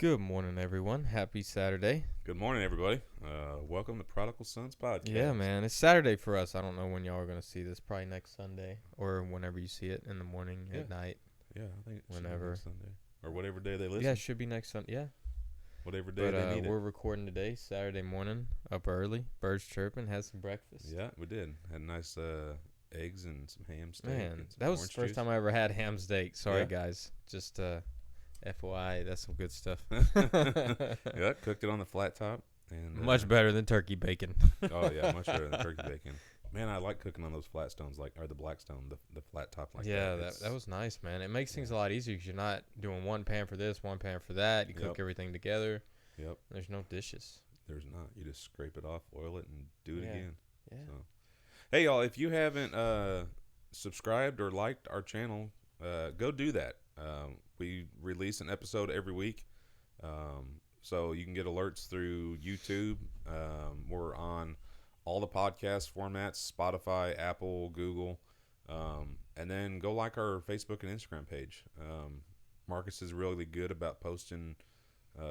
Good morning, everyone. Happy Saturday. Good morning, everybody. Welcome to Prodigal Sons Podcast. Yeah, man. It's Saturday for us. I don't know when y'all are going to see this. Probably next Sunday or whenever you see it in the morning, Yeah. at night. Yeah, I think it's Whenever. next Sunday or whatever day they listen. Yeah, it should be next Sunday. Yeah. Whatever day But they need we're it. recording today, Saturday morning, up early. Birds chirping, had some breakfast. Yeah, we did. Had nice eggs and some ham steak. Man, and some that was the orange first juice. time I ever had ham steak. Sorry, Yeah. guys. Just FYI, that's some good stuff. Yeah, cooked it on the flat top. And Much better than turkey bacon. Oh yeah, much better than turkey bacon. Man, I like cooking on those flat stones, or the Blackstone, the flat top like that. Yeah, that was nice, man. It makes things a lot easier because you're not doing one pan for this, one pan for that. You cook everything together. Yep. There's no dishes. There's not. You just scrape it off, oil it, and do it again. Yeah. So. Hey, y'all, if you haven't subscribed or liked our channel, go do that. We release an episode every week, so you can get alerts through YouTube. We're on all the podcast formats, Spotify, Apple, Google, and then go like our Facebook and Instagram page. Marcus is really good about posting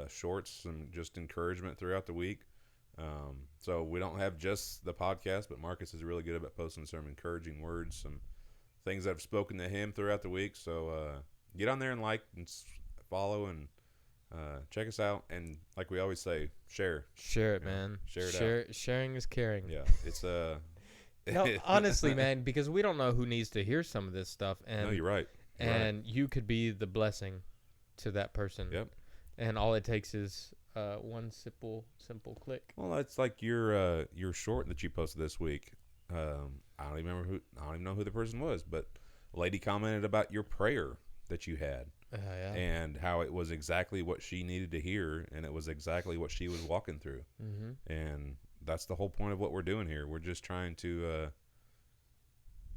shorts, some just encouragement throughout the week. So we don't have just the podcast, but Marcus is really good about posting some encouraging words, some things that have spoken to him throughout the week. So get on there and like and follow and check us out. And like we always say, share. Share it, man. Share it out. Sharing is caring. Yeah, it's No, honestly, man, because we don't know who needs to hear some of this stuff, and no, you're right. You could be the blessing to that person. Yep. And all it takes is one simple click. Well, it's like your short that you posted this week. I don't even know who the person was, but a lady commented about your prayer that you had. Yeah. And how it was exactly what she needed to hear, and it was exactly what she was walking through. Mm-hmm. And that's the whole point of what we're doing here. We're just trying to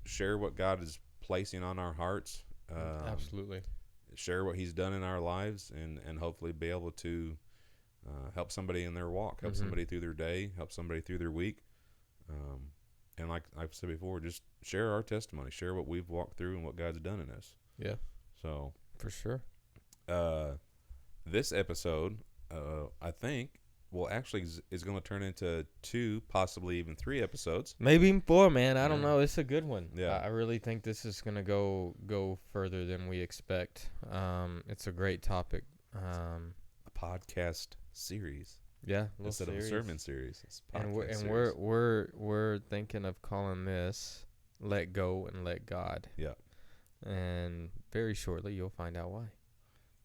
share what God is placing on our hearts. Absolutely. Share what He's done in our lives, and hopefully be able to help somebody in their walk, help somebody through their day, help somebody through their week. And like I've said before, just share our testimony, share what we've walked through and what God's done in us. Yeah. So For sure. This episode, I think, is going to turn into 2, possibly even 3 episodes. Maybe even 4, man. I don't know. It's a good one. Yeah. I really think this is going to go further than we expect. It's a great topic. A podcast series. Yeah. Instead of a sermon series. It's a And podcast we're thinking of calling this Let Go and Let God. Yeah. And very shortly you'll find out why.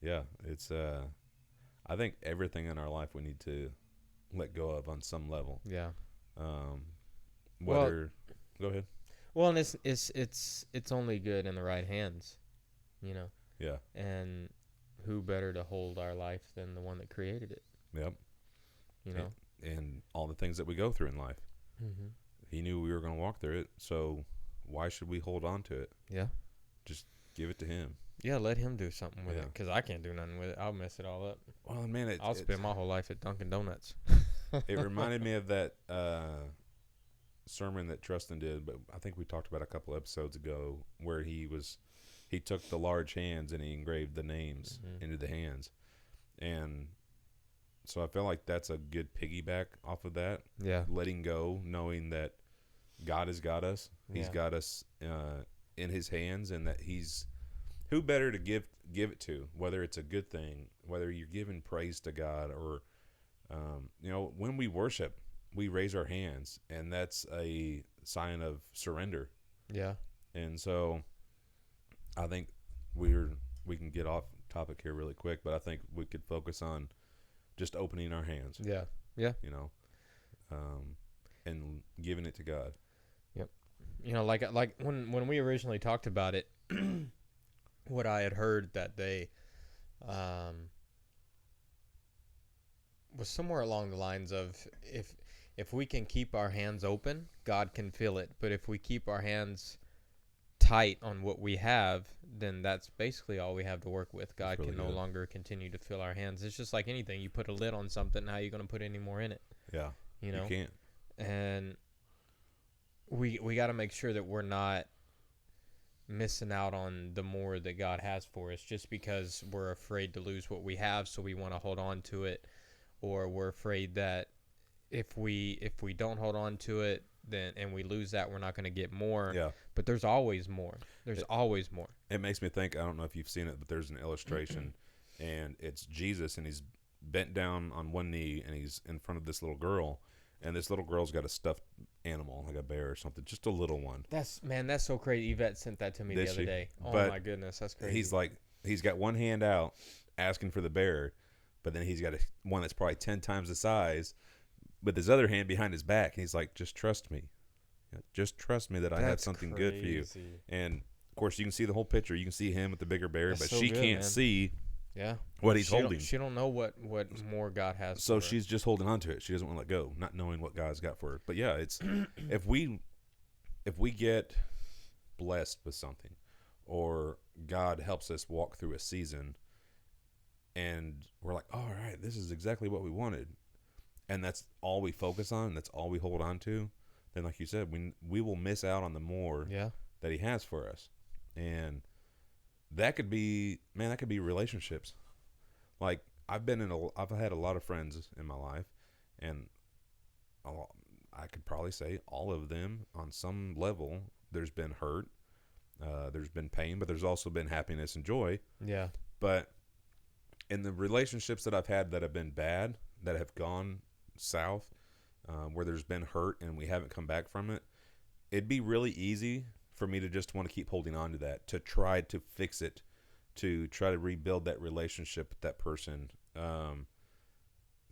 Yeah, it's I think everything in our life we need to let go of on some level. Yeah. Go ahead. Well, and it's only good in the right hands, you know. Yeah. And who better to hold our life than the one that created it? Yep. You know. And all the things that we go through in life. Mm-hmm. He knew we were going to walk through it, so why should we hold on to it? Yeah. Just give it to Him. Yeah, let Him do something with Yeah. it, because I can't do nothing with it. I'll mess it all up. Well, man, I'll spend my whole life at Dunkin' Donuts. It reminded me of that sermon that Trustin did, but I think we talked about a couple episodes ago, where he took the large hands and he engraved the names into the hands. And so I feel like that's a good piggyback off of that. Yeah. Letting go, knowing that God has got us. He's got us in His hands, and that He's who better to give it to, whether it's a good thing, whether you're giving praise to God, or when we worship, we raise our hands, and that's a sign of surrender. Yeah. And so I think we can get off topic here really quick, but I think we could focus on just opening our hands. Yeah. Yeah. And giving it to God. Yep. Like when we originally talked about it, what I had heard that day was somewhere along the lines of if we can keep our hands open, God can fill it. But if we keep our hands tight on what we have, then that's basically all we have to work with. God can no longer continue to fill our hands. It's just like anything. You put a lid on something, how are you going to put any more in it? Yeah. You can't. And we got to make sure that we're not missing out on the more that God has for us just because we're afraid to lose what we have, so we want to hold on to it, or we're afraid that if we don't hold on to it, then and we lose that, we're not going to get more. Yeah. But there's always more. There's It, always more. it makes me think, I don't know if you've seen it, but there's an illustration, and it's Jesus, and he's bent down on one knee, and he's in front of this little girl, and this little girl's got a stuffed animal, like a bear or something, just a little one. That's so crazy. Yvette sent that to me Did the other she? day. Oh But my goodness, that's crazy. He's like, he's got one hand out asking for the bear, but then he's got one that's probably 10 times the size with his other hand behind his back. And he's like, just trust me. Just trust me that I have That's something good for you. crazy. And, of course, you can see the whole picture. You can see him with the bigger bear, That's but so she good, can't man. see Yeah. what he's She don't- holding. She don't know what more God has. So for her. she's just holding on to it. She doesn't want to let go, not knowing what God's got for her. But yeah, it's if we get blessed with something, or God helps us walk through a season, and we're like, all right, this is exactly what we wanted, and that's all we focus on, that's all we hold on to, then like you said, we will miss out on the more Yeah. that He has for us. And that could be, man, that could be relationships. Like I've had a lot of friends in my life, and I could probably say all of them on some level, there's been hurt, there's been pain, but there's also been happiness and joy. Yeah. But in the relationships that I've had that have been bad, that have gone south, where there's been hurt and we haven't come back from it, it'd be really easy for me to just want to keep holding on to that, to try to fix it, to try to rebuild that relationship with that person,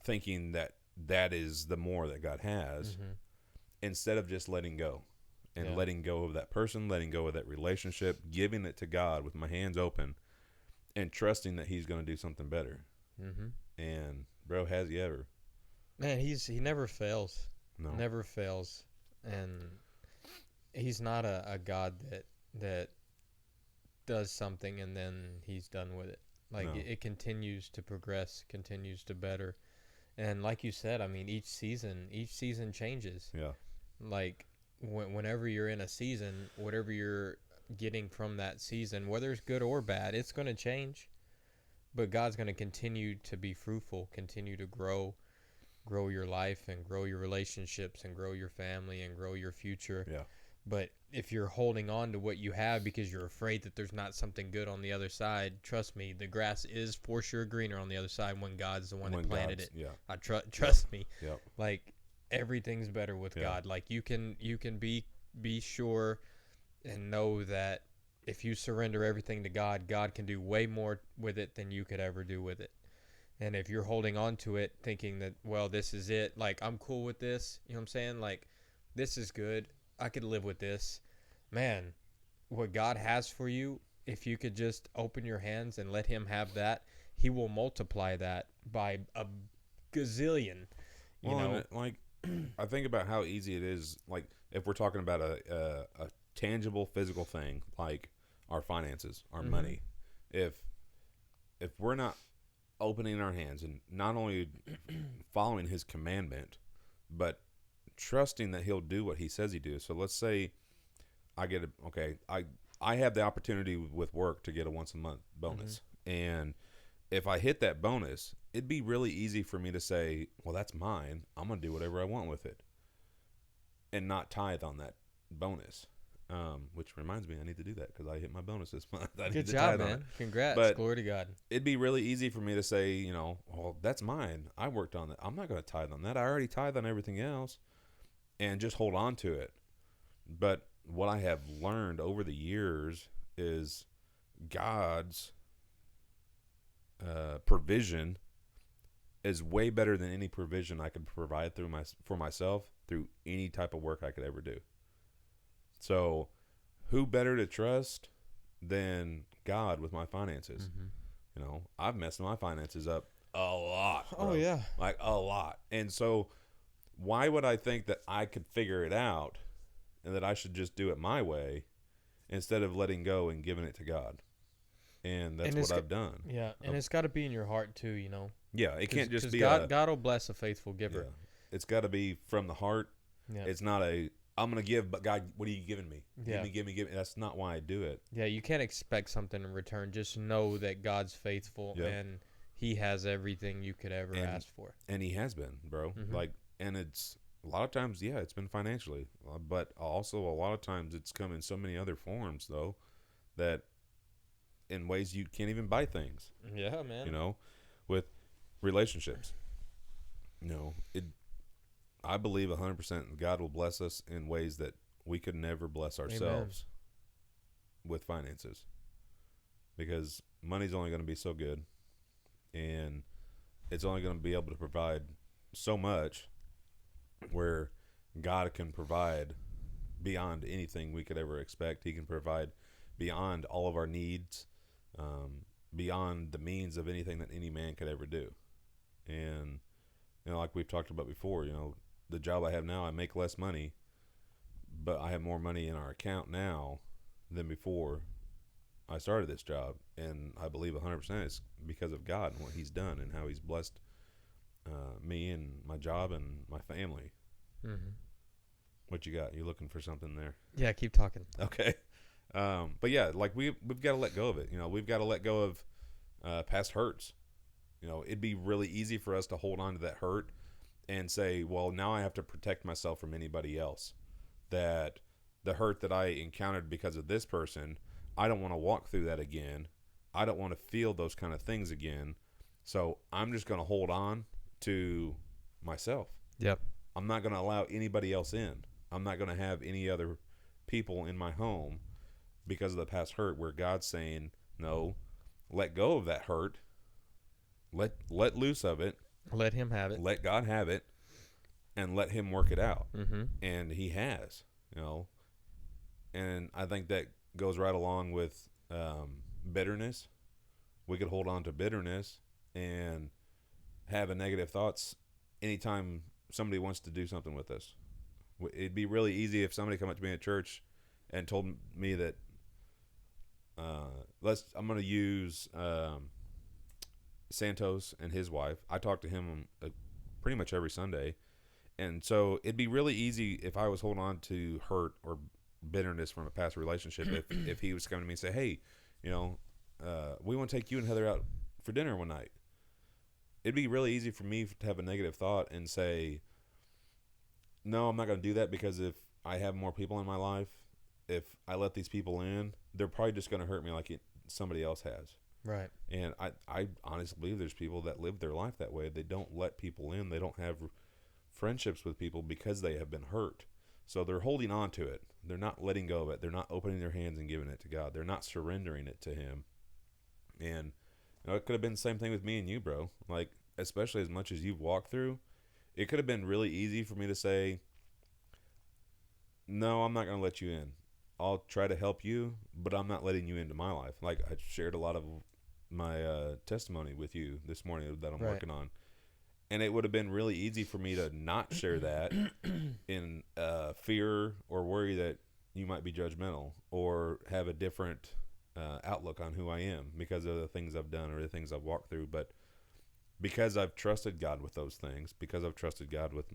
thinking that is the more that God has, Mm-hmm. instead of just letting go and Yeah. letting go of that person, letting go of that relationship, giving it to God with my hands open and trusting that He's going to do something better. Mm-hmm. And bro, has He ever? Man, he never fails. No. Never fails, and he's not a God that does something and then he's done with it. Like No. it continues to progress, continues to better, and like you said, I mean, each season changes. Yeah. Like whenever you're in a season, whatever you're getting from that season, whether it's good or bad, it's going to change. But God's going to continue to be fruitful, continue to grow your life and grow your relationships and grow your family and grow your future. Yeah. But if you're holding on to what you have because you're afraid that there's not something good on the other side, trust me, the grass is for sure greener on the other side when God's the one that planted it. Yeah. Trust me. Yep. Like everything's better with Yeah. God. Like you can be sure and know that if you surrender everything to God, God can do way more with it than you could ever do with it. And if you're holding on to it thinking that, well, this is it, like I'm cool with this, you know what I'm saying? Like this is good. I could live with this. Man, what God has for you, if you could just open your hands and let Him have that, He will multiply that by a gazillion. You Well, know? and like I think about how easy it is. Like if we're talking about a tangible physical thing, like our finances, our Mhm. money, if we're not opening our hands and not only following His commandment, but trusting that He'll do what He says He do. So let's say I have the opportunity with work to get a once a month bonus, and if I hit that bonus, it'd be really easy for me to say, well, that's mine. I'm going to do whatever I want with it and not tithe on that bonus. Which reminds me, I need to do that because I hit my bonus this month. I need Good to job, tithe on man. it. Congrats. But- Glory to God. It'd be really easy for me to say, well, that's mine. I worked on that. I'm not going to tithe on that. I already tithe on everything else and just hold on to it. But what I have learned over the years is God's provision is way better than any provision I could provide for myself through any type of work I could ever do. So, who better to trust than God with my finances? Mm-hmm. I've messed my finances up a lot. Oh, bro. yeah. Like a lot. And so, why would I think that I could figure it out and that I should just do it my way instead of letting go and giving it to God? And that's what I've done. Yeah, and it's got to be in your heart too, you know. Yeah, it can't just be God will bless a faithful giver. yeah, it's got to be from the heart. Yeah. It's not a I'm gonna give, but God, what are you giving me? Yeah. Give me. That's not why I do it. Yeah, you can't expect something in return. Just know that God's faithful Yep. and He has everything you could ever And ask for. and He has been, bro. Mm-hmm. Like, and it's a lot of times, yeah, it's been financially, but also a lot of times it's come in so many other forms, though, that in ways you can't even buy things. Yeah, man. You know, with relationships. It. I believe 100% God will bless us in ways that we could never bless ourselves with finances, because money's only going to be so good, and it's only going to be able to provide so much, where God can provide beyond anything we could ever expect. He can provide beyond all of our needs, beyond the means of anything that any man could ever do. And like we've talked about before, the job I have now, I make less money, but I have more money in our account now than before I started this job. And I believe 100% it's because of God and what He's done and how He's blessed me and my job and my family. Mm-hmm. What you got? You looking for something there? Yeah, keep talking. Okay. But yeah, like we've got to let go of it. We've got to let go of past hurts. It'd be really easy for us to hold on to that hurt and say, well, now I have to protect myself from anybody else. That the hurt that I encountered because of this person, I don't want to walk through that again. I don't want to feel those kind of things again. So I'm just going to hold on to myself. Yep. I'm not going to allow anybody else in. I'm not going to have any other people in my home because of the past hurt, where God's saying, no, let go of that hurt. Let loose of it. Let Him have it. Let God have it, and let Him work it out. Mm-hmm. And He has, and I think that goes right along with bitterness. We could hold on to bitterness and have a negative thoughts anytime somebody wants to do something with us. It'd be really easy if somebody come up to me at church and told me that I'm going to use Santos and his wife. I talk to him pretty much every Sunday. And so it'd be really easy if I was holding on to hurt or bitterness from a past relationship if he was coming to me and say, hey, we want to take you and Heather out for dinner one night. It'd be really easy for me to have a negative thought and say, no, I'm not going to do that, because if I have more people in my life, if I let these people in, they're probably just going to hurt me like somebody else has. Right. And I honestly believe there's people that live their life that way. They don't let people in. They don't have friendships with people because they have been hurt. So they're holding on to it. They're not letting go of it. They're not opening their hands and giving it to God. They're not surrendering it to Him. And it could have been the same thing with me and you, bro. Like, especially as much as you've walked through, it could have been really easy for me to say, no, I'm not going to let you in. I'll try to help you, but I'm not letting you into my life. Like, I shared a lot of my testimony with you this morning that I'm working on. And it would have been really easy for me to not share that in fear or worry that you might be judgmental or have a different outlook on who I am because of the things I've done or the things I've walked through. But because I've trusted God with those things, because I've trusted God with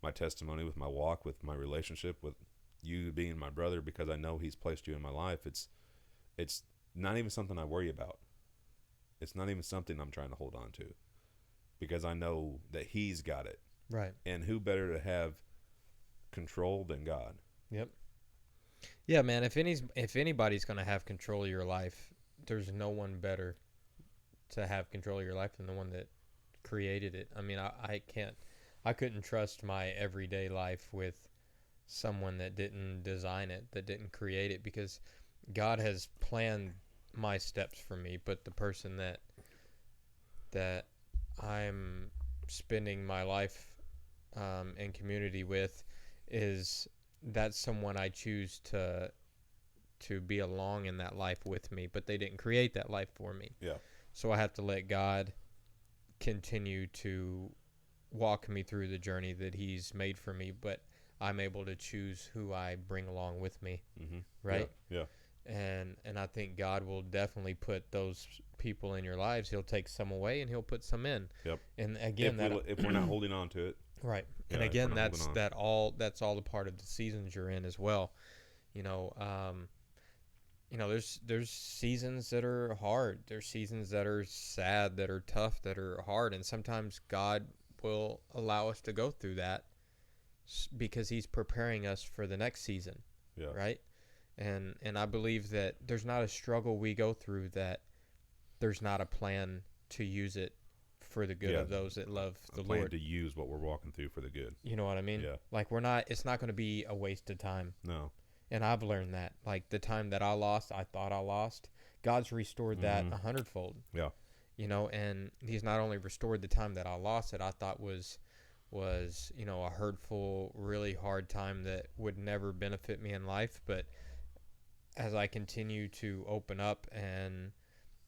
my testimony, with my walk, with my relationship, with you being my brother, because I know He's placed you in my life, it's not even something I worry about. It's not even something I'm trying to hold on to, because I know that He's got it. Right. And who better to have control than God? Yep. Yeah, man, if anybody's going to have control of your life, there's no one better to have control of your life than the one that created it. I mean, I couldn't trust my everyday life with someone that didn't design it, that didn't create it, because God has planned my steps for me, but the person that I'm spending my life in community with that's someone I choose to be along in that life with me, but they didn't create that life for me. Yeah. So I have to let God continue to walk me through the journey that He's made for me, but I'm able to choose who I bring along with me. Mm-hmm. Right? Yeah. And I think God will definitely put those people in your lives. He'll take some away and He'll put some in. Yep. And again, if we're not holding on to it. Right. And Yeah, if we're again, not holding on. that's all a part of the seasons you're in as well. You know, there's seasons that are hard. There's seasons that are sad, that are tough, that are hard, and sometimes God will allow us to go through that because he's preparing us for the next season, Yeah. right? And I believe that there's not a struggle we go through that there's not a plan to use it for the good Yeah. of those that love A the plan Lord. to use what we're walking through for the good. You know what I mean? Yeah. Like it's not going to be a waste of time. No. And I've learned that. Like the time that I lost, I thought I lost. God's restored that Mm-hmm. 100-fold. Yeah. And he's not only restored the time that I lost that I thought was a hurtful, really hard time that would never benefit me in life, but as I continue to open up and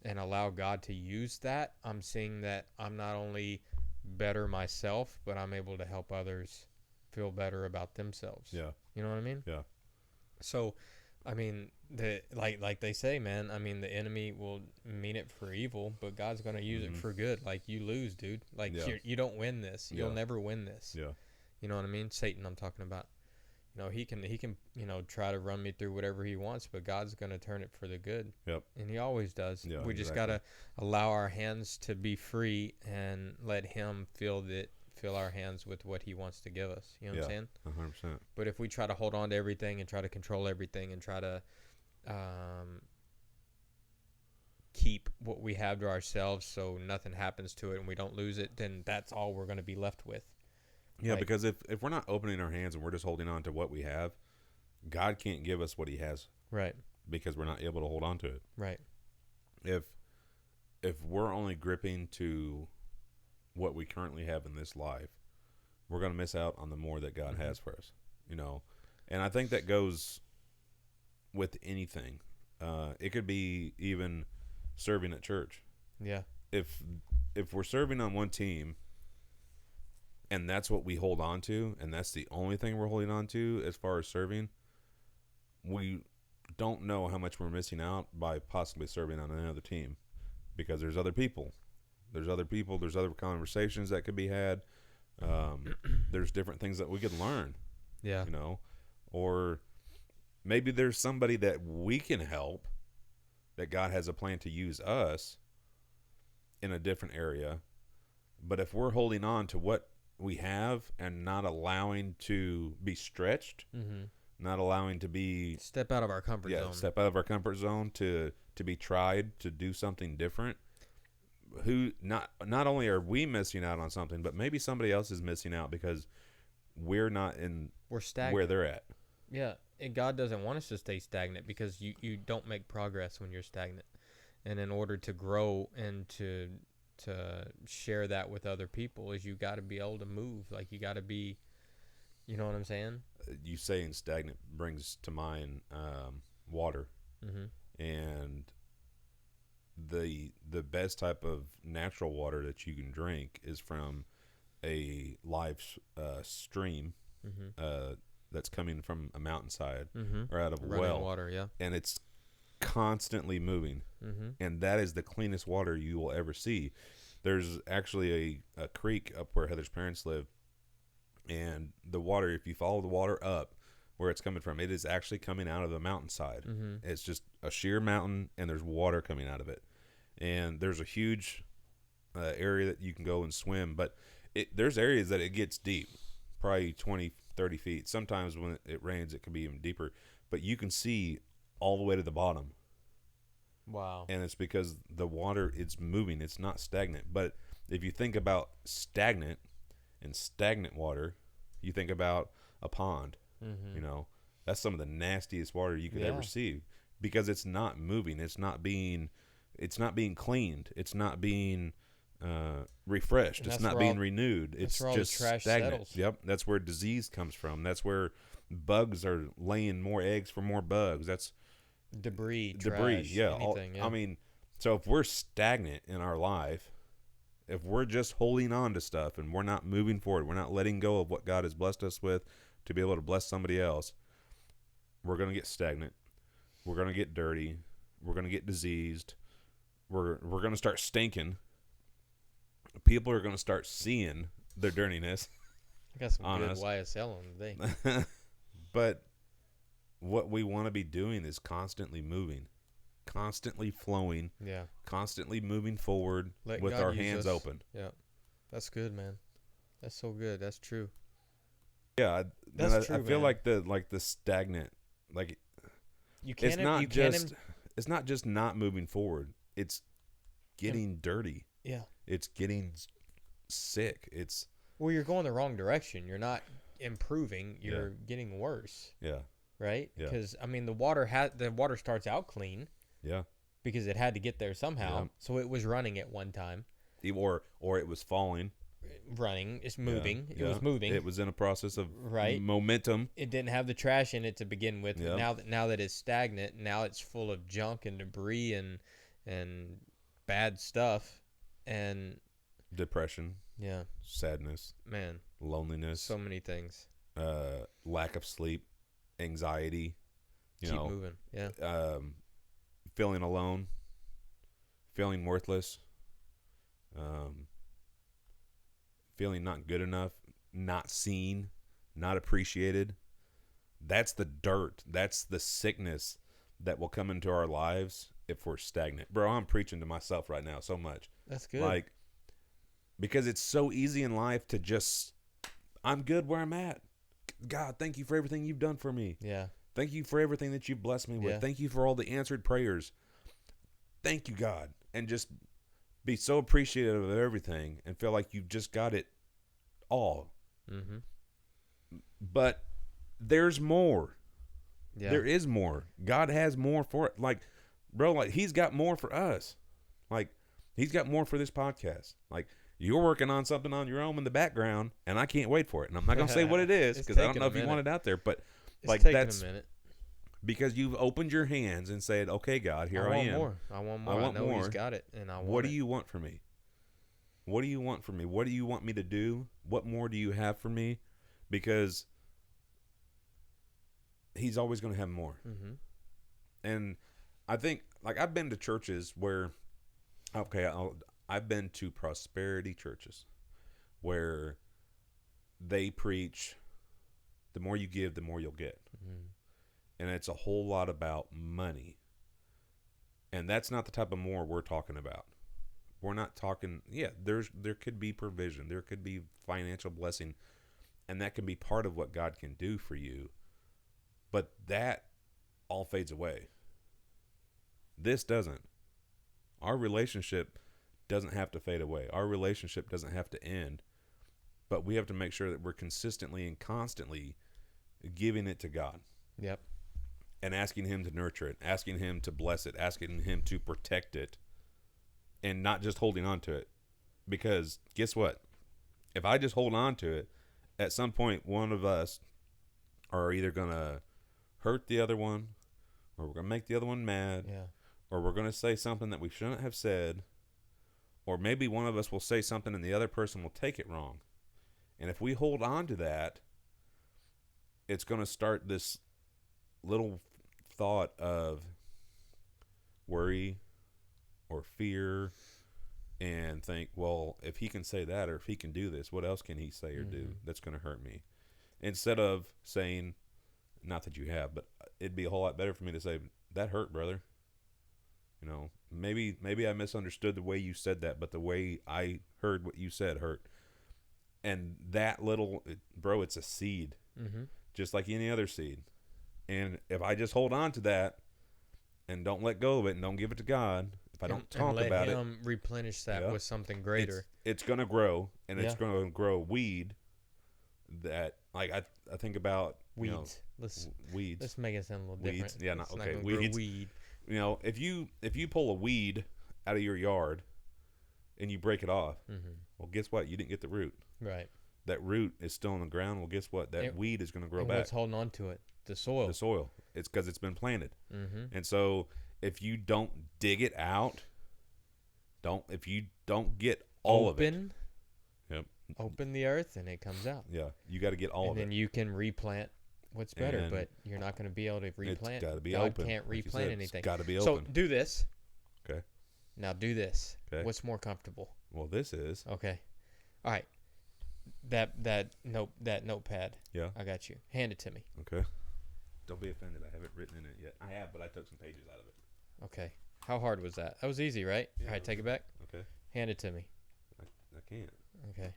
allow God to use that, I'm seeing that I'm not only better myself, but I'm able to help others feel better about themselves. Yeah. You know what I mean? Yeah. So, I mean, like they say, man. I mean, the enemy will mean it for evil, but God's gonna use it for good. Like you lose, dude. Like Yeah. you don't win this. You'll Yeah. never win this. Yeah. You know what I mean? Satan, I'm talking about. He can try to run me through whatever he wants, but God's gonna turn it for the good. Yep. And he always does. Yeah, We just exactly. gotta allow our hands to be free and let him fill our hands with what he wants to give us. You know what I'm saying? 100%. But if we try to hold on to everything and try to control everything and try to keep what we have to ourselves so nothing happens to it and we don't lose it, then that's all we're going to be left with. Yeah, Like- because if we're not opening our hands and we're just holding on to what we have, God can't give us what he has Right, because we're not able to hold on to it. right, If we're only gripping to what we currently have in this life, we're going to miss out on the more that God has for us, And I think that goes with anything. It could be even serving at church. yeah, If we're serving on one team and that's what we hold on to and that's the only thing we're holding on to as far as serving, we don't know how much we're missing out by possibly serving on another team because there's other people. There's other conversations that could be had. There's different things that we could learn, yeah, or maybe there's somebody that we can help that God has a plan to use us in a different area. But if we're holding on to what we have and not allowing to be stretched, not allowing to be step out of our comfort zone. step out of our comfort zone to be tried to do something different. Not only are we missing out on something, but maybe somebody else is missing out because we're not in We're stagnant. where they're at. Yeah, and God doesn't want us to stay stagnant because you don't make progress when you're stagnant. And in order to grow and to share that with other people, is you got to be able to move. Like you got to be, you know what I'm saying? You saying stagnant brings to mind water, and the best type of natural water that you can drink is from a live stream that's coming from a mountainside or out of a Running well, water, yeah. and it's constantly moving, and that is the cleanest water you will ever see. There's actually a creek up where Heather's parents live, and the water, if you follow the water up where it's coming from, it is actually coming out of the mountainside. It's just a sheer mountain, and there's water coming out of it. And there's a huge area that you can go and swim, but there's areas that it gets deep, probably 20, 30 feet. Sometimes when it rains, it can be even deeper, but you can see all the way to the bottom. Wow. And it's because the water, it's moving. It's not stagnant. But if you think about stagnant and stagnant water, you think about a pond. That's some of the nastiest water you could ever see because it's not moving. It's not being cleaned. It's not being refreshed. It's not being renewed. It's just trash stagnant. settles. Yep. That's where disease comes from. That's where bugs are laying more eggs for more bugs. That's Debris, trash, yeah. anything, yeah. I mean, so if we're stagnant in our life, if we're just holding on to stuff and we're not moving forward, we're not letting go of what God has blessed us with to be able to bless somebody else, we're going to get stagnant. We're going to get dirty. We're going to get diseased. We're going to start stinking. People are going to start seeing their dirtiness. I got some good honest. YSL on today. But what we want to be doing is constantly moving, constantly flowing, Yeah. constantly moving forward Let with God our use hands us. open. Yeah. That's good, man. That's so good. That's true. Yeah, That's I true, feel man. like the stagnant, like You it's can't. not You can't. just it's not just not moving forward. It's getting dirty. Yeah. It's getting sick. It's Well, you're going the wrong direction. You're not improving. yeah, You're getting worse, yeah, right? yeah, Because I mean, the water starts out clean yeah, because it had to get there somehow. yeah. So it was running at one time. Or it was falling. Running. It's Yeah, moving. It yeah. was moving. It was in a process of Right. momentum. It didn't have the trash in it to begin with, but Yeah, now that it's stagnant, now it's full of junk and debris and bad stuff, and depression, yeah, sadness, man, loneliness, so many things. lack of sleep, anxiety. You Keep know, moving, yeah, feeling alone, feeling worthless, um, feeling not good enough, not seen, not appreciated. That's the dirt. That's the sickness that will come into our lives if we're stagnant. Bro, I'm preaching to myself right now so much. that's good. Like, because it's so easy in life to just, I'm good where I'm at. God, thank you for everything you've done for me. Yeah, Thank you for everything that you've blessed me with. Yeah. Thank you for all the answered prayers. Thank you, God. And just be so appreciative of everything and feel like you've just got it all. mm-hmm. But there's more. Yeah, There is more. God has more for it. Like, bro, like he's got more for us. Like, he's got more for this podcast. Like, you're working on something on your own in the background, and I can't wait for it. And I'm not gonna say what it is It's because I don't taking know a if you minute. want it out there. But it's like taking that's a minute. because you've opened your hands and said, "Okay, God, here I want am. more. I want more. I want know more. He's got it, and I want What do it. you want from me? What do you want from me? What do you want me to do? What more do you have for me?" Because he's always going to have more. Mm-hmm. And I think, like, I've been to churches where, okay, I've been to prosperity churches where they preach, the more you give, the more you'll get. Mm-hmm. And it's a whole lot about money. And that's not the type of more we're talking about. We're not talking, yeah, there could be provision. There could be financial blessing. And that can be part of what God can do for you. But that all fades away. This doesn't. Our relationship doesn't have to fade away. Our relationship doesn't have to end. But we have to make sure that we're consistently and constantly giving it to God. Yep. And asking him to nurture it, asking him to bless it, asking him to protect it, and not just holding on to it. Because guess what? If I just hold on to it, at some point one of us are either going to hurt the other one, or we're going to make the other one mad, Yeah. or we're going to say something that we shouldn't have said, or maybe one of us will say something and the other person will take it wrong. And if we hold on to that, it's going to start this little thought of worry or fear and think, well, if he can say that or if he can do this, what else can he say or do that's going to hurt me? Instead of saying, not that you have, but it'd be a whole lot better for me to say, that hurt, brother. You know, maybe I misunderstood the way you said that, but the way I heard what you said hurt. And that little, bro, it's a seed, just like any other seed. And if I just hold on to that and don't let go of it and don't give it to God, if I don't talk about it, let him replenish that with something greater. It's going to grow, and it's going to grow weed that, like, I think about weeds. Weeds. Let's make it sound a little weeds. different. Yeah, It's okay. Not weeds. Weed. You know, if you pull a weed out of your yard and you break it off, well, guess what? You didn't get the root. Right. That root is still in the ground. Well, guess what? That weed is going to grow and back. What's holding on to it? The soil. The soil. It's because it's been planted. And so if you don't dig it out, if you don't get all of it. Yep. Open the earth and it comes out. Yeah. You got to get all of it. And then you can replant what's better, but you're not going to be able to replant. It's got to be God open. can't replant anything. It's got to be open. So do this. Okay. Now do this. Okay. What's more comfortable? Well, this is. Okay. All right. that notepad. Yeah. I got you. Hand it to me. Okay. Don't be offended. I haven't written in it yet. I have, but I took some pages out of it. Okay. How hard was that? That was easy, right? Yeah, All right, take it back. Okay. Hand it to me. I can't. Okay.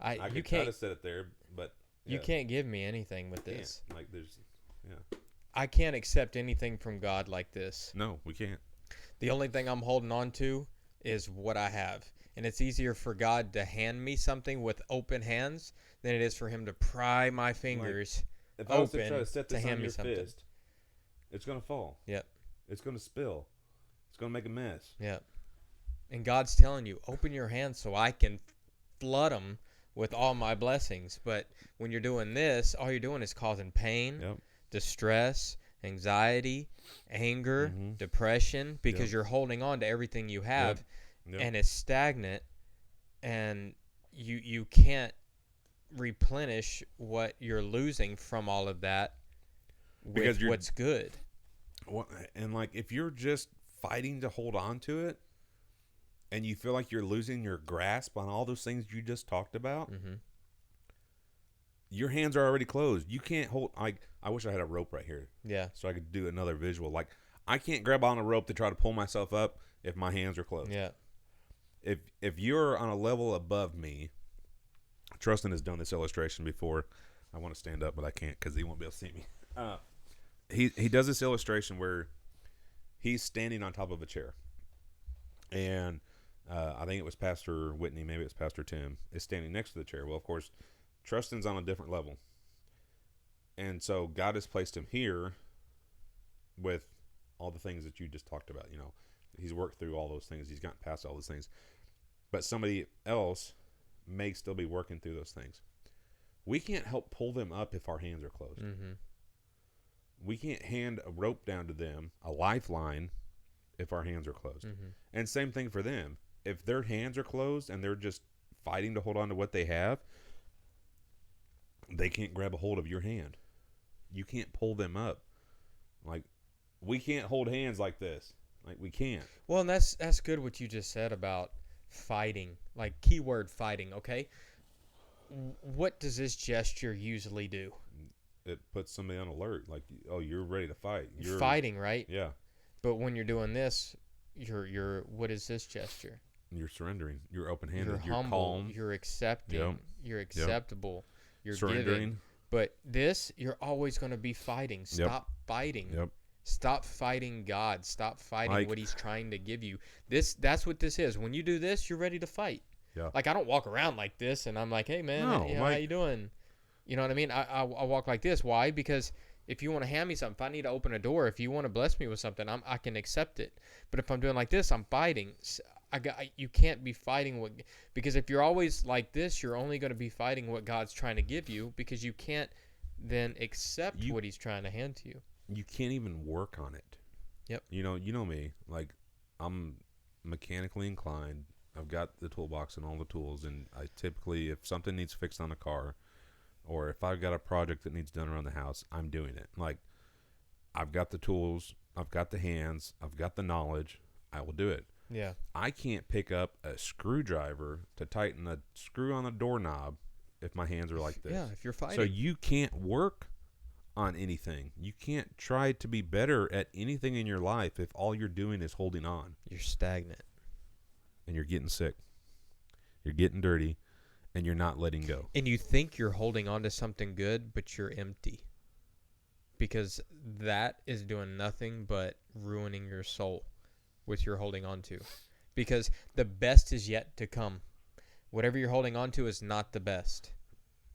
I You could try can't to set it there, but you can't give me anything with can't. this. Like there's, yeah. I can't accept anything from God like this. No, we can't. The only thing I'm holding on to is what I have. And it's easier for God to hand me something with open hands than it is for him to pry my fingers If I was to open try to set to this hand on me your something. fist, it's gonna fall. Yep. It's gonna spill. It's gonna make a mess. Yep. And God's telling you, open your hands so I can flood them with all my blessings. But when you're doing this, all you're doing is causing pain, Yep. distress, anxiety, anger, Mhm. depression, because Yep. you're holding on to everything you have, Yep. and it's stagnant, and you can't replenish what you're losing from all of that Because with you're- what's good. And like if you're just fighting to hold on to it, and you feel like you're losing your grasp on all those things you just talked about, Mm-hmm. your hands are already closed. You can't hold. I wish I had a rope right here Yeah. so I could do another visual. Like I can't grab on a rope to try to pull myself up if my hands are closed. Yeah. If you're on a level above me, Trustin has done this illustration before. I want to stand up, but I can't because he won't be able to see me. He does this illustration where he's standing on top of a chair, and I think it was Pastor Whitney, maybe it's Pastor Tim, is standing next to the chair. Well, of course, Trustin's on a different level, and so God has placed him here with all the things that you just talked about. You know, he's worked through all those things. He's gotten past all those things, but somebody else may still be working through those things. We can't help pull them up if our hands are closed. Mm-hmm. We can't hand a rope down to them, a lifeline, if our hands are closed. Mm-hmm. And same thing for them. If their hands are closed and they're just fighting to hold on to what they have, they can't grab a hold of your hand. You can't pull them up. Like, we can't hold hands like this. Like, we can't. Well, and that's good what you just said about fighting, like keyword fighting. Okay, what does this gesture usually do? It puts somebody on alert. Like, oh, you're ready to fight. You're Fighting, right? Yeah. But when you're doing this, you're what is this gesture? You're surrendering. You're open-handed. You're You're humble. calm. You're accepting. Yep. You're acceptable. You're surrendering. giving. But this, you're always going to be fighting. Stop fighting. Yep. Stop fighting God. Stop fighting Like- what He's trying to give you. That's what this is. When you do this, you're ready to fight. Yeah. Like I don't walk around like this, and I'm like, hey man, No, how like- you doing? You know what I mean? I walk like this. Why? Because if you want to hand me something, if I need to open a door, if you want to bless me with something, I can accept it. But if I'm doing like this, I'm fighting. You can't be fighting because if you're always like this, you're only going to be fighting what God's trying to give you because you can't then accept what He's trying to hand to you. You can't even work on it. Yep. You know me. Like, I'm mechanically inclined. I've got the toolbox and all the tools, and I typically, if something needs fixed on a car, or if I've got a project that needs done around the house, I'm doing it. Like, I've got the tools, I've got the hands, I've got the knowledge, I will do it. Yeah. I can't pick up a screwdriver to tighten a screw on a doorknob if my hands are like this. Yeah, if you're fighting. So you can't work on anything. You can't try to be better at anything in your life if all you're doing is holding on. You're stagnant. And you're getting sick. You're getting dirty. And you're not letting go. And you think you're holding on to something good, but you're empty. Because that is doing nothing but ruining your soul with your holding on to. Because the best is yet to come. Whatever you're holding on to is not the best.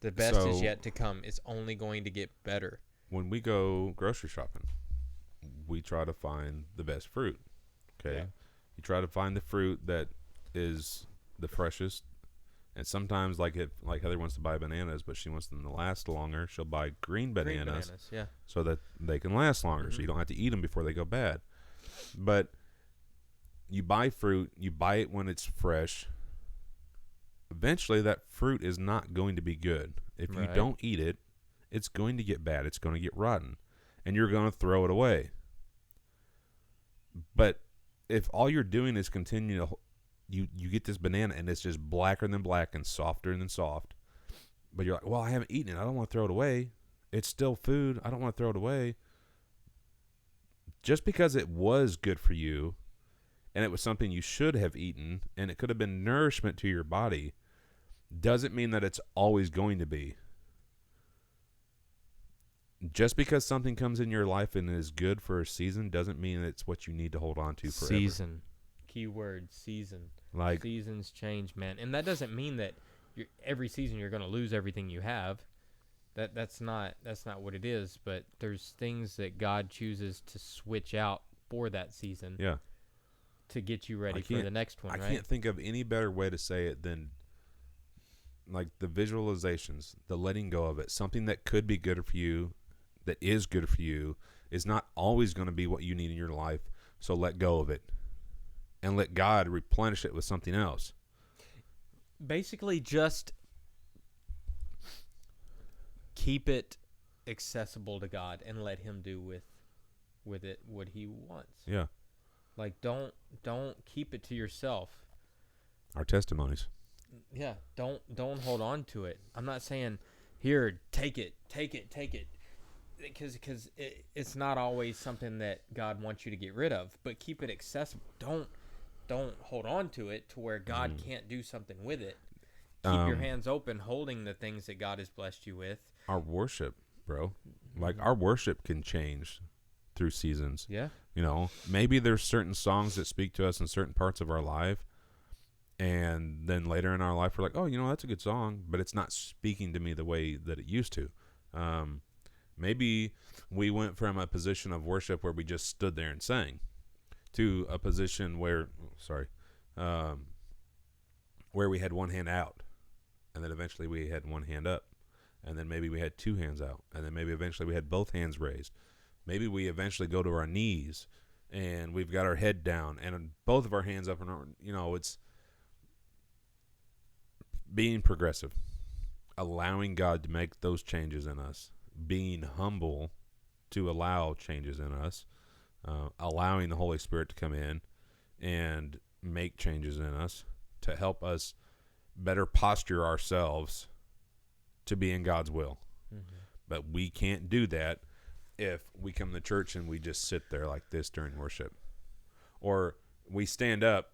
The best is yet to come. It's only going to get better. When we go grocery shopping, we try to find the best fruit. Okay? Yeah. You try to find the fruit that is the freshest. And sometimes, like Heather wants to buy bananas, but she wants them to last longer, she'll buy green bananas, yeah. so that they can last longer, so you don't have to eat them before they go bad. But you buy fruit, you buy it when it's fresh. Eventually, that fruit is not going to be good. If you don't eat it, it's going to get bad. It's going to get rotten, and you're going to throw it away. But if all you're doing is continue to you get this banana and it's just blacker than black and softer than soft, but you're like, well, I haven't eaten it. I don't want to throw it away. It's still food. I don't want to throw it away. Just because it was good for you and it was something you should have eaten and it could have been nourishment to your body doesn't mean that it's always going to be. Just because something comes in your life and is good for a season doesn't mean it's what you need to hold on to forever. Season. Keyword, season. Like, seasons change, man. And that doesn't mean that every season you're going to lose everything you have. That's not what it is, but there's things that God chooses to switch out for that season. Yeah. To get you ready for the next one, I right? can't think of any better way to say it than like the visualizations, the letting go of it. Something that could be good for you, that is good for you, is not always going to be what you need in your life. So let go of it and let God replenish it with something else. Basically, just keep it accessible to God and let Him do with it what He wants. Yeah. Like don't keep it to yourself. Our testimonies. Yeah, don't hold on to it. I'm not saying here take it, because it's not always something that God wants you to get rid of. But keep it accessible. Don't hold on to it to where God can't do something with it. Keep your hands open, holding the things that God has blessed you with. Our worship, bro. Like our worship can change through seasons. Yeah. You know, maybe there's certain songs that speak to us in certain parts of our life. And then later in our life, we're like, oh, you know, that's a good song, but it's not speaking to me the way that it used to. Maybe we went from a position of worship where we just stood there and sang to a position where, where we had one hand out. And then eventually we had one hand up. And then maybe we had two hands out. And then maybe eventually we had both hands raised. Maybe we eventually go to our knees and we've got our head down and both of our hands up. And, you know, it's being progressive, allowing God to make those changes in us, being humble to allow changes in us, allowing the Holy Spirit to come in and make changes in us to help us better posture ourselves to be in God's will. Mm-hmm. But we can't do that if we come to church and we just sit there like this during worship. Or we stand up,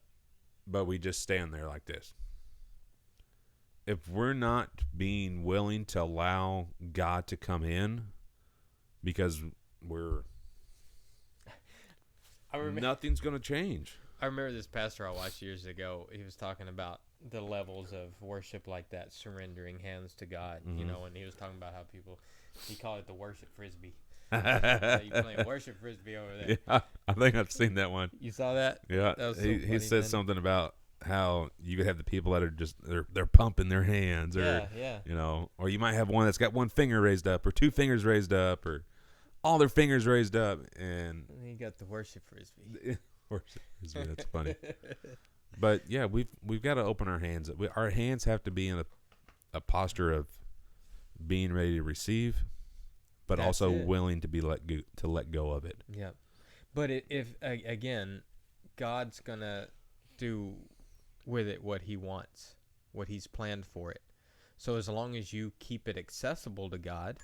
but we just stand there like this. If we're not being willing to allow God to come in because nothing's going to change. I remember this pastor I watched years ago. He was talking about the levels of worship like that, surrendering hands to God, you know, and he was talking about how he called it the worship frisbee. You playing worship frisbee over there. Yeah, I think I've seen that one. You saw that? Yeah. That was so he funny, said man. something about how you could have the people that are just they're pumping their hands, or you know, or you might have one that's got one finger raised up or two fingers raised up or all their fingers raised up, and you got the worship frisbee. Worship frisbee, that's funny. But yeah, we've got to open our hands. Our hands have to be in a posture of being ready to receive, but That's also it. willing to be let go of it. Yeah, but if again, God's gonna do with it what He wants, what He's planned for it. So as long as you keep it accessible to God,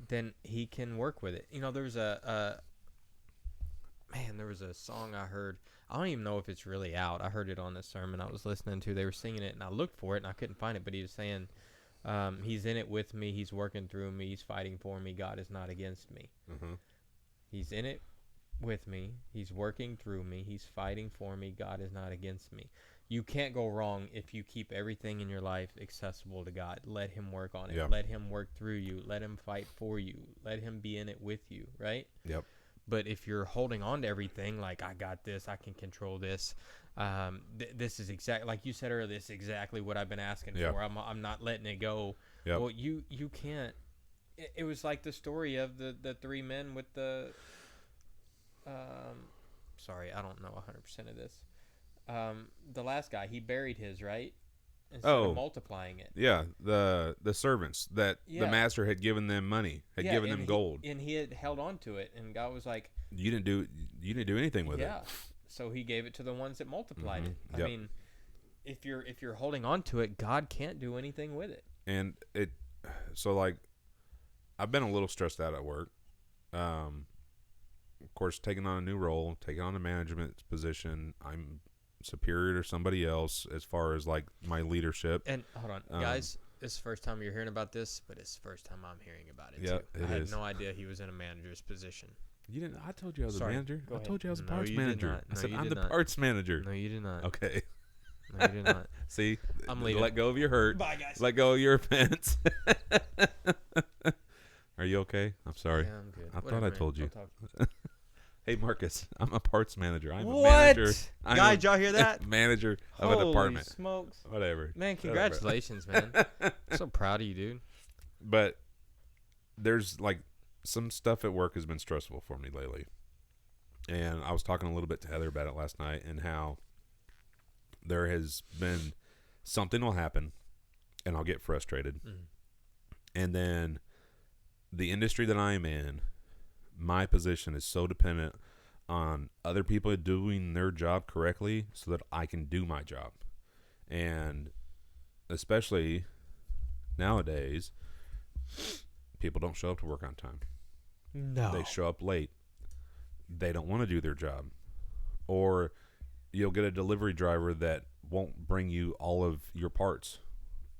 then He can work with it. You know, there was a song I heard. I don't even know if it's really out. I heard it on the sermon I was listening to. They were singing it, and I looked for it, and I couldn't find it. But he was saying, He's in it with me. He's working through me. He's fighting for me. God is not against me. Mm-hmm. He's in it with me. He's working through me. He's fighting for me. God is not against me. You can't go wrong if you keep everything in your life accessible to God. Let Him work on it. Yeah. Let Him work through you. Let Him fight for you. Let Him be in it with you, right? Yep. But if you're holding on to everything, like, I got this, I can control this, this is exactly, like you said earlier, this is exactly what I've been asking for. I'm not letting it go. Yep. Well, you can't. It was like the story of the three men with the, sorry, I don't know 100% of this. The last guy, he buried his, right? Instead of multiplying it. Yeah, the servants that the master had given them money, had given them gold, and he had held on to it, and God was like, "You didn't do anything with it." Yeah, so He gave it to the ones that multiplied it. I mean, if you're holding on to it, God can't do anything with it. And so like, I've been a little stressed out at work. Of course, taking on a new role, taking on a management position, I'm superior to somebody else as far as like my leadership. And hold on, guys. This is the first time you're hearing about this, but it's the first time I'm hearing about it Yeah, too. it I had is. no idea he was in a manager's position. You didn't. I told you I was Sorry, a manager. go I ahead. told you I was a No, parts you did manager. not. I No, said you I'm did the not. parts manager. No, you did not. Okay. No, you did not. See, I'm leaving. let go of your hurt. Bye, guys. Let go of your offense. Are you okay? I'm sorry. Yeah, I'm good. I Whatever, thought I man. told you. I'll talk. Hey, Marcus, I'm a parts manager. I'm a What? manager. I'm Guys, a y'all hear that? manager of a Holy department. smokes. Whatever. Man, Shut up, bro. congratulations, man. I'm so proud of you, dude. But there's like some stuff at work has been stressful for me lately. And I was talking a little bit to Heather about it last night and how there has been something will happen and I'll get frustrated. And then the industry that I'm in, my position is so dependent on other people doing their job correctly so that I can do my job. And especially nowadays, people don't show up to work on time. No. They show up late. They don't want to do their job. Or you'll get a delivery driver that won't bring you all of your parts,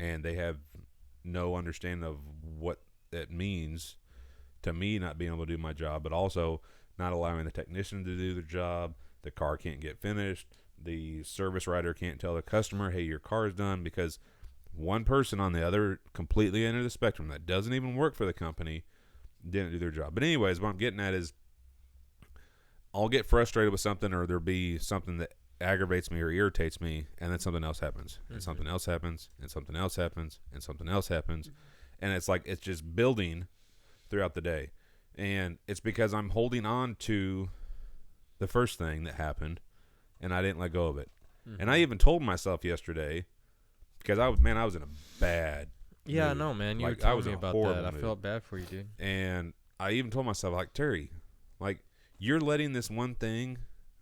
and they have no understanding of what it means to me not being able to do my job, but also not allowing the technician to do their job. The car can't get finished. The service writer can't tell the customer, hey, your car is done, because one person on the other completely end of the spectrum that doesn't even work for the company didn't do their job. But anyways, what I'm getting at is I'll get frustrated with something, or there'll be something that aggravates me or irritates me, and then something else happens, and something else happens, and something else happens, and something else happens. And it's like it's just building throughout the day. And it's because I'm holding on to the first thing that happened, and I didn't let go of it. And I even told myself yesterday, because I was in a bad Yeah, I mood. know, man. You Like, were I telling was me in a about horrible that. I mood. felt bad for you, dude. And I even told myself, like, Terry, like, you're letting this one thing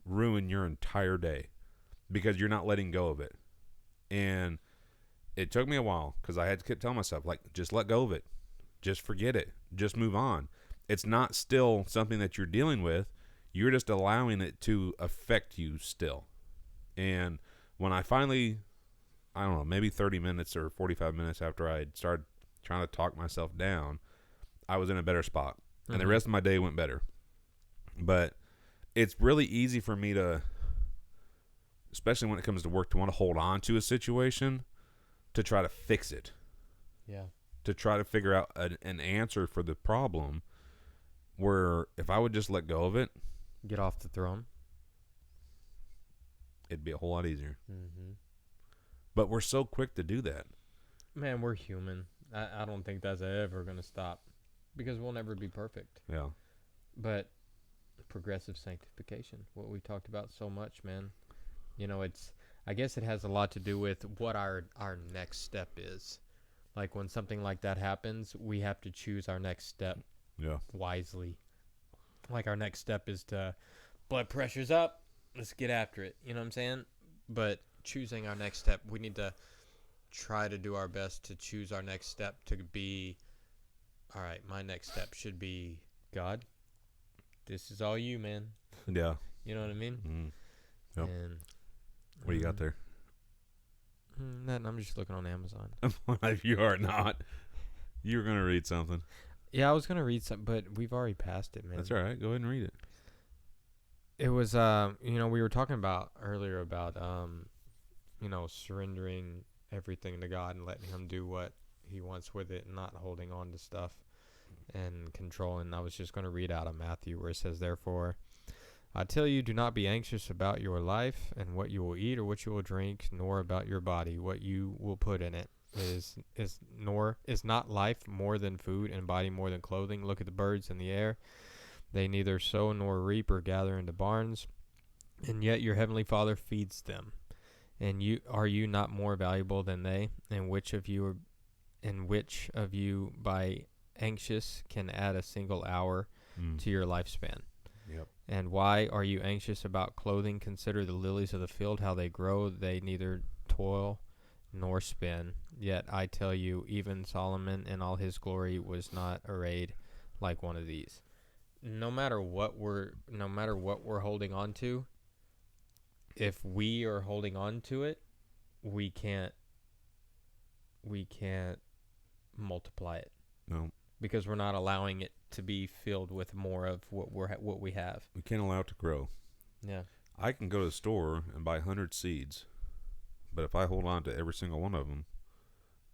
ruin your entire day because you're not letting go of it. And it took me a while because I had to keep telling myself, like, just let go of it. Just forget it. Just move on. It's not still something that you're dealing with. You're just allowing it to affect you still. And when I finally, I don't know, maybe 30 minutes or 45 minutes after I had started trying to talk myself down, I was in a better spot. And the rest of my day went better. But it's really easy for me to, especially when it comes to work, to want to hold on to a situation to try to fix it. Yeah. To try to figure out an answer for the problem, where if I would just let go of it, Get off the throne. it'd be a whole lot easier. Mm-hmm. But we're so quick to do that. Man, we're human. I don't think that's ever going to stop because we'll never be perfect. Yeah. But progressive sanctification, what we talked about so much, man. You know, I guess it has a lot to do with what our next step is. Like when something like that happens, we have to choose our next step Yeah. wisely. Like our next step is to blood pressure's up, let's get after it. You know what I'm saying? But choosing our next step, we need to try to do our best to choose our next step to be, all right, my next step should be, God, this is all you, man. Yeah. You know what I mean? Mm. Yep. And What do you got there? Nothing, I'm just looking on Amazon. If you are not, you're going to read something. Yeah, I was going to read something, but we've already passed it, man. That's all right. Go ahead and read it. It was, we were talking about earlier about, surrendering everything to God and letting Him do what He wants with it and not holding on to stuff and controlling. I was just going to read out of Matthew where it says, "Therefore, I tell you, do not be anxious about your life and what you will eat or what you will drink, nor about your body, what you will put in it. Is not life more than food and body more than clothing? Look at the birds in the air. They neither sow nor reap or gather into barns, and yet your heavenly Father feeds them. And are you not more valuable than they? And which of you by anxious can add a single hour to your lifespan? Yep. And why are you anxious about clothing? Consider the lilies of the field, how they grow. They neither toil nor spin. Yet I tell you, even Solomon in all his glory was not arrayed like one of these. No matter what we're holding on to, if we are holding on to it, we can't multiply it. No. Because we're not allowing it to be filled with more of what we have. We can't allow it to grow. Yeah. I can go to the store and buy 100 seeds, but if I hold on to every single one of them,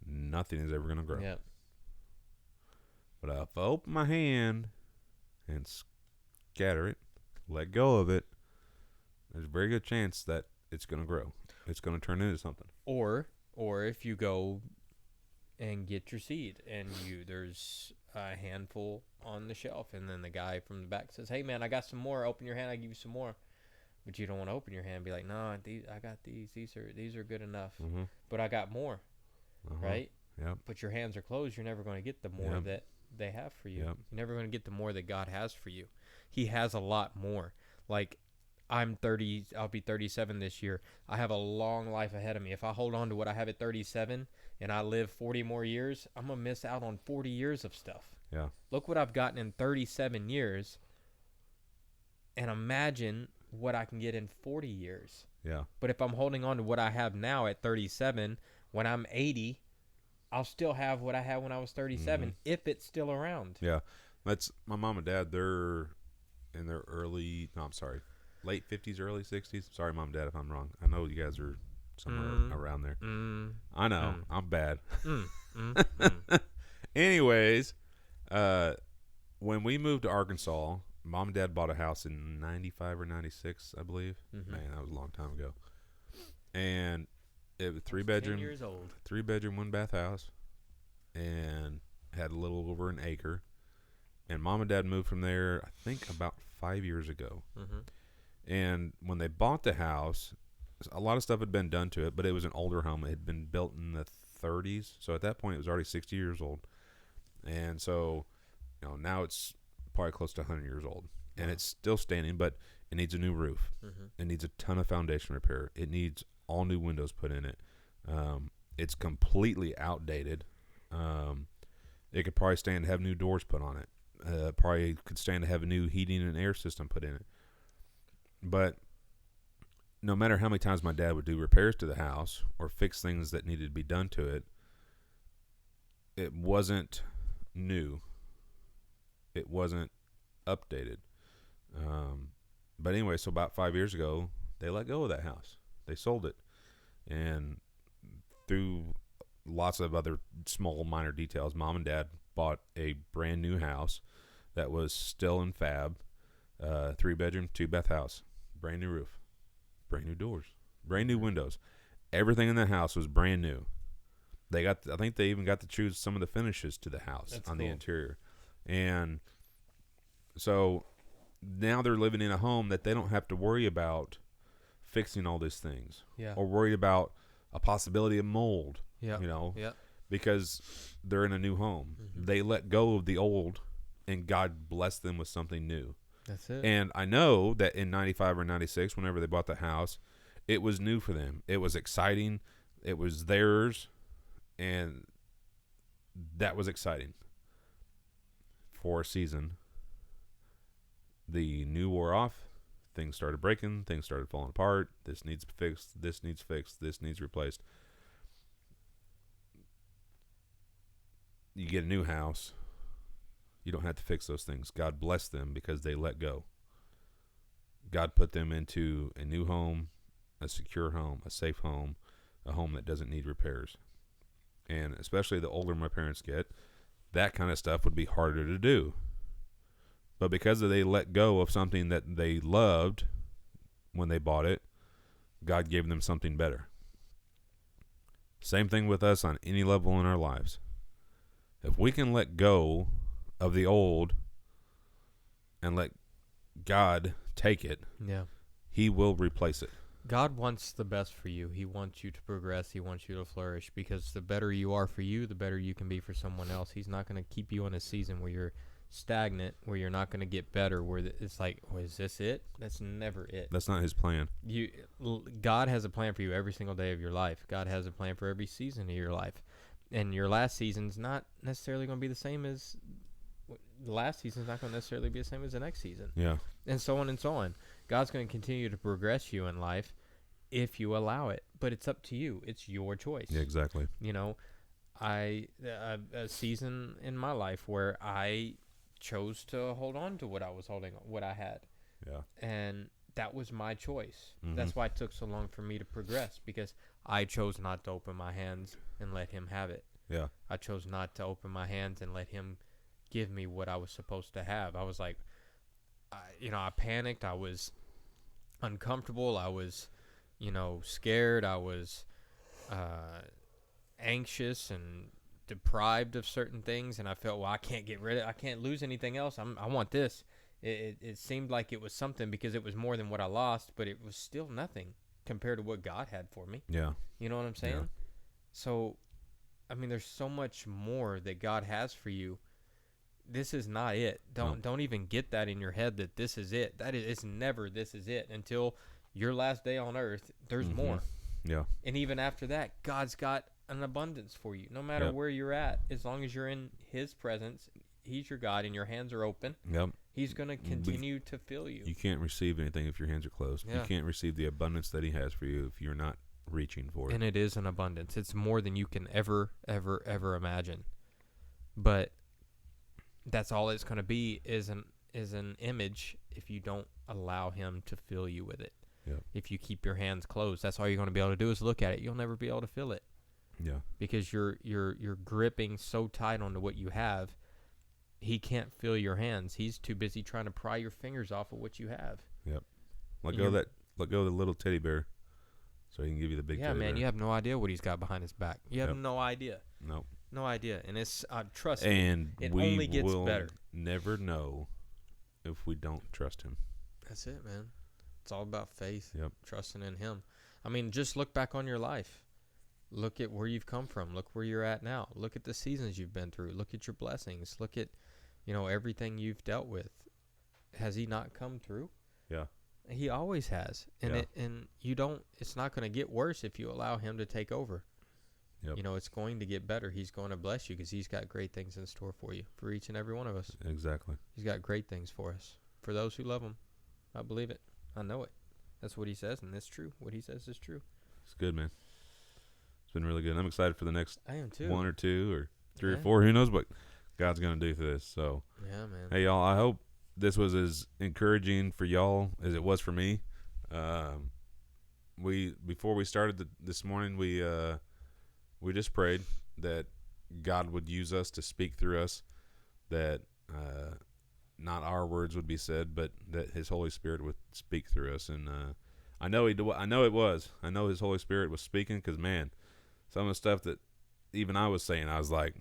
nothing is ever going to grow. Yeah. But if I open my hand and scatter it, let go of it, there's a very good chance that it's going to grow. It's going to turn into something. Or if you go and get your seed and there's a handful on the shelf, and then the guy from the back says, "Hey man, I got some more. Open your hand, I give you some more." But you don't want to open your hand and be like, "No, I got these. These are good enough." Mm-hmm. But I got more. Right? Yep. But your hands are closed. You're never going to get the more that they have for you. Yep. You're never going to get the more that God has for you. He has a lot more. Like, I'm 30. I'll be 37 this year. I have a long life ahead of me. If I hold on to what I have at 37 and I live 40 more years, I'm going to miss out on 40 years of stuff. Yeah. Look what I've gotten in 37 years, and imagine what I can get in 40 years. Yeah. But if I'm holding on to what I have now at 37, when I'm 80, I'll still have what I had when I was 37, if it's still around. Yeah. That's my mom and dad. They're in their late 50s, early 60s. Sorry, mom and dad, if I'm wrong. I know you guys are somewhere around there. I know. I'm bad. Anyways, when we moved to Arkansas, mom and dad bought a house in 95 or 96, I believe. Man, that was a long time ago. And it was 3-bedroom, 10 years old. 3-bedroom, 1-bath house, and had a little over an acre. And mom and dad moved from there, I think, about 5 years ago. And when they bought the house, a lot of stuff had been done to it, but it was an older home. It had been built in the 30s, so at that point, it was already 60 years old. And so, now it's probably close to 100 years old, and it's still standing, but it needs a new roof. It needs a ton of foundation repair. It needs all new windows put in it. It's completely outdated. It could probably stand to have new doors put on it. Probably could stand to have a new heating and air system put in it. But no matter how many times my dad would do repairs to the house or fix things that needed to be done to it, it wasn't new. It wasn't updated. But anyway, so about 5 years ago, they let go of that house. They sold it. And through lots of other small, minor details, mom and dad bought a brand new house that was still in fab. 3-bedroom, 2-bath house. Brand new roof. Brand new doors. Brand new windows. Everything in the house was brand new. I think they even got to choose some of the finishes to the house. That's on cool. The interior. And so now they're living in a home that they don't have to worry about fixing all these things. Yeah. Or worried about a possibility of mold. Yeah. Because they're in a new home. They let go of the old, and God blessed them with something new. That's it. And I know that in 95 or 96, whenever they bought the house, it was new for them. It was exciting. It was theirs. And that was exciting. For a season, the new wore off. Things started breaking. Things started falling apart. This needs fixed. This needs fixed. This needs replaced. You get a new house. You don't have to fix those things. God bless them because they let go. God put them into a new home, a secure home, a safe home, a home that doesn't need repairs. And especially the older my parents get, that kind of stuff would be harder to do. But because they let go of something that they loved when they bought it, God gave them something better. Same thing with us on any level in our lives. If we can let go of the old and let God take it, He will replace it. God wants the best for you. He wants you to progress. He wants you to flourish, because the better you are for you, the better you can be for someone else. He's not going to keep you in a season where you're stagnant, where you're not going to get better, where it's like, oh, is this it? That's never it. That's not his plan. God has a plan for you every single day of your life. God has a plan for every season of your life. And your last season's not necessarily going to be the same as the last season's not going to necessarily be the same as the next season. Yeah. And so on and so on. God's going to continue to progress you in life if you allow it. But it's up to you. It's your choice. Yeah, exactly. You know, a season in my life where I chose to hold on to what I had. Yeah. And that was my choice. Mm-hmm. That's why it took so long for me to progress, because I chose not to open my hands and let him have it. Yeah. I chose not to open my hands and let him give me what I was supposed to have. I was like, I panicked. I was uncomfortable. I was, scared. I was anxious and deprived of certain things. And I felt, well, I can't lose anything else. I want this. It seemed like it was something because it was more than what I lost, but it was still nothing compared to what God had for me. Yeah. You know what I'm saying? Yeah. So, I mean, there's so much more that God has for you. This is not it. Don't even get that in your head that this is it. It's never this is it until your last day on earth. There's more. Yeah. And even after that, God's got an abundance for you. No matter where you're at, as long as you're in his presence, he's your God and your hands are open. Yep. He's going to continue to fill you. You can't receive anything if your hands are closed. Yeah. You can't receive the abundance that he has for you if you're not reaching for it. And it is an abundance. It's more than you can ever, ever, ever imagine. But that's all it's going to be is an image if you don't allow him to fill you with it. Yep. If you keep your hands closed, that's all you're going to be able to do is look at it. You'll never be able to feel it. Yeah. Because you're gripping so tight onto what you have. He can't feel your hands. He's too busy trying to pry your fingers off of what you have. Yep. Let go of the little teddy bear so he can give you the big teddy bear. Yeah, man, you have no idea what he's got behind his back. You have no idea. Nope. No idea. And it's trust me, it only gets will better. Never know if we don't trust him. That's it, man. It's all about faith. Yep. Trusting in him. I mean, just look back on your life. Look at where you've come from. Look where you're at now. Look at the seasons you've been through. Look at your blessings. Look at everything you've dealt with. Has he not come through? Yeah. He always has. And it's not going to get worse if you allow him to take over. Yep. It's going to get better. He's going to bless you because he's got great things in store for you, for each and every one of us. Exactly. He's got great things for us. For those who love him. I believe it. I know it. That's what he says, and it's true. What he says is true. It's good, man. It's been really good. I'm excited for the next I am too. 1 or 2 or 3 or 4. Who knows what God's going to do through this. So, yeah, man. Hey, y'all, I hope this was as encouraging for y'all as it was for me. Before we started this morning, we just prayed that God would use us to speak through us, that not our words would be said, but that His Holy Spirit would speak through us. And I know His Holy Spirit was speaking because, man, some of the stuff that even I was saying, I was like,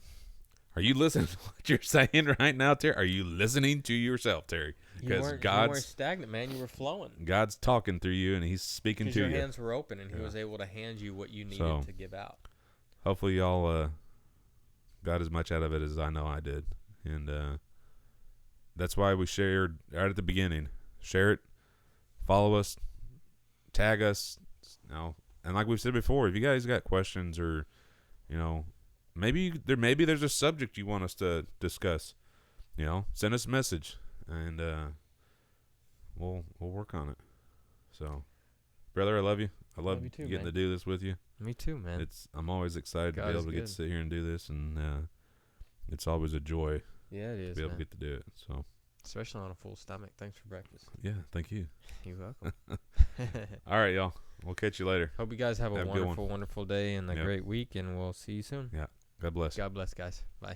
are you listening to what you're saying right now, Terry? Are you listening to yourself, Terry? Because you weren't stagnant, man. You were flowing. God's talking through you, and He's speaking to you. Because your hands were open, and He was able to hand you what you needed to give out. Hopefully y'all got as much out of it as I know I did. And that's why we shared right at the beginning. Share it. Follow us. Tag us. And like we've said before, if you guys got questions or, maybe there's a subject you want us to discuss, send us a message, and we'll work on it. So, brother, I love you. I love you too, getting man. to do this with you. Me too, man. I'm always excited to be able to get to sit here and do this, and it's always a joy. Yeah, it is. To be able man. to get to do it. So, especially on a full stomach. Thanks for breakfast. Yeah, thank you. You're welcome. All right, y'all. We'll catch you later. Hope you guys have a wonderful day and a great week, and we'll see you soon. Yeah. God bless. God bless, guys. Bye.